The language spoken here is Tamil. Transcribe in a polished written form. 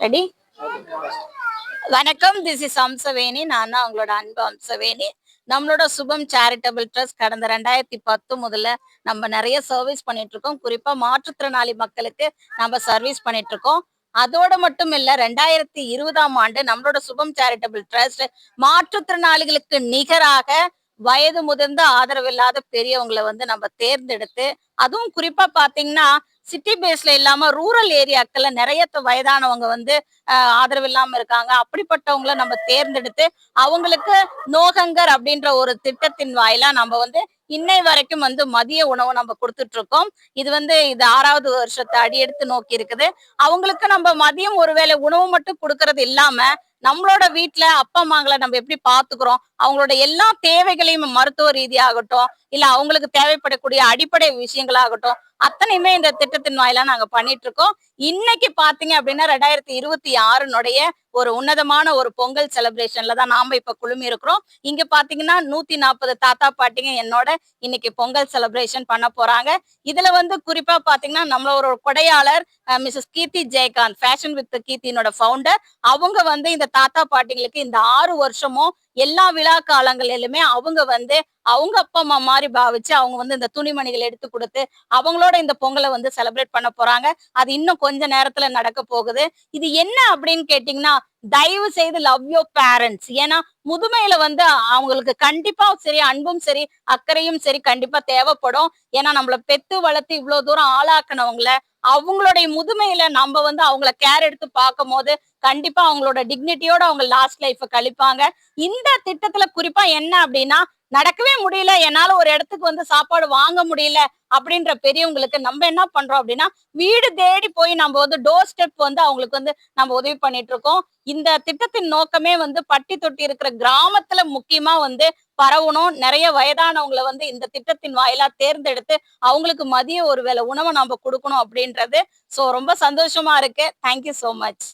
ரெடி? வணக்கம், திஸ் இஸ் அம்சவேணி. நான் தான் உங்களோட அன்பு அம்சவேணி. நம்மளோட சுபம் சேரிட்டபிள் ட்ரஸ்ட் கடந்த 2010 நம்ம நிறைய சர்வீஸ் பண்ணிட்டு இருக்கோம். குறிப்பா மாற்றுத்திறனாளி மக்களுக்கு நம்ம சர்வீஸ் பண்ணிட்டு இருக்கோம். அதோட மட்டும் இல்ல, 2020ஆம் ஆண்டு நம்மளோட சுபம் சேரிட்டபிள் ட்ரஸ்ட் மாற்றுத்திறனாளிகளுக்கு நிகராக வயது முதிர்ந்த ஆதரவில்லாத பெரியவங்களை நம்ம தேர்ந்தெடுத்து, அதுவும் குறிப்பா பாத்தீங்கன்னா சிட்டி பேஸ்ல இல்லாம ரூரல் ஏரியாக்கள்ல நிறைய வயதானவங்க ஆதரவு இல்லாம இருக்காங்க. அப்படிப்பட்டவங்கள நம்ம தேர்ந்தெடுத்து அவங்களுக்கு நோகங்கர் அப்படின்ற ஒரு திட்டத்தின் வாயிலா நம்ம இன்னை வரைக்கும் மதிய உணவு நம்ம கொடுத்துட்டு இருக்கோம். இது 6வது வருஷத்தை அடியெடுத்து நோக்கி இருக்குது. அவங்களுக்கு நம்ம மதியம் ஒருவேளை உணவு மட்டும் கொடுக்கறது இல்லாம நம்மளோட வீட்டுல அப்பா அம்மாங்களை நம்ம எப்படி பாத்துக்கிறோம், அவங்களோட எல்லா தேவைகளையும் மருத்துவ ரீதியாகட்டும், இல்ல அவங்களுக்கு தேவைப்படக்கூடிய அடிப்படை விஷயங்களாகட்டும், அத்தனையுமே இந்த திட்டத்தின் வாயிலா நாங்க பண்ணிட்டு இருக்கோம். இன்னைக்கு பாத்தீங்க அப்படின்னா 2026 ஒரு உன்னதமான ஒரு பொங்கல் செலிப்ரேஷன்ல தான் நாம இப்ப குழுமி இருக்கிறோம். இங்க பாத்தீங்கன்னா 140 தாத்தா பாட்டிங்க என்னோட இன்னைக்கு பொங்கல் செலிப்ரேஷன் பண்ண போறாங்க. இதுல குறிப்பா பாத்தீங்கன்னா நம்மளோட கொடையாளர் Mrs Keerthi Jayakanth, fashion with கீர்த்தினோட ஃபவுண்டர். அவங்க இந்த தாத்தா பாட்டிங்களுக்கு இந்த 6 வருஷமும் எல்லா விழா காலங்களிலுமே அவங்க அவங்க அப்பா அம்மா மாதிரி பாவிச்சு அவங்க இந்த துணிமணிகள் எடுத்து கொடுத்து அவங்களோட இந்த பொங்கலை செலிப்ரேட் பண்ண போறாங்க. அது இன்னும் கொஞ்ச நேரத்துல நடக்க போகுது. இது என்ன அப்படின்னு கேட்டீங்கன்னா, தயவு செய்து லவ் யோர் பேரண்ட்ஸ். ஏன்னா முதுமையில அவங்களுக்கு கண்டிப்பா சரி அன்பும் சரி அக்கறையும் சரி கண்டிப்பா தேவைப்படும். ஏன்னா நம்மள பெத்து வளர்த்து இவ்வளவு தூரம் ஆளாக்குனவங்கள அவங்களுடைய முதுமையில நம்ம அவங்கள கேர் எடுத்து பார்க்கும் போது கண்டிப்பா அவங்களோட டிக்னிட்டியோட அவங்க லாஸ்ட் லைஃப் கழிப்பாங்க. இந்த திட்டத்துல குறிப்பா என்ன அப்படின்னா, நடக்கவே முடியல, என்னால ஒரு இடத்துக்கு சாப்பாடு வாங்க முடியல அப்படின்ற பெரியவங்களுக்கு நம்ம என்ன பண்றோம் அப்படின்னா, வீடு தேடி போய் நம்ம டோர் ஸ்டெப் அவங்களுக்கு நம்ம உதவி பண்ணிட்டு இருக்கோம். இந்த திட்டத்தின் நோக்கமே பட்டி தொட்டி இருக்கிற கிராமத்துல முக்கியமா பரவணும். நிறைய வயதானவங்களை இந்த திட்டத்தின் வாயிலா தேர்ந்தெடுத்து அவங்களுக்கு மதிய ஒரு வேளை உணவை நம்ம கொடுக்கணும் அப்படின்றது. சோ ரொம்ப சந்தோஷமா இருக்கு. Thank you so much.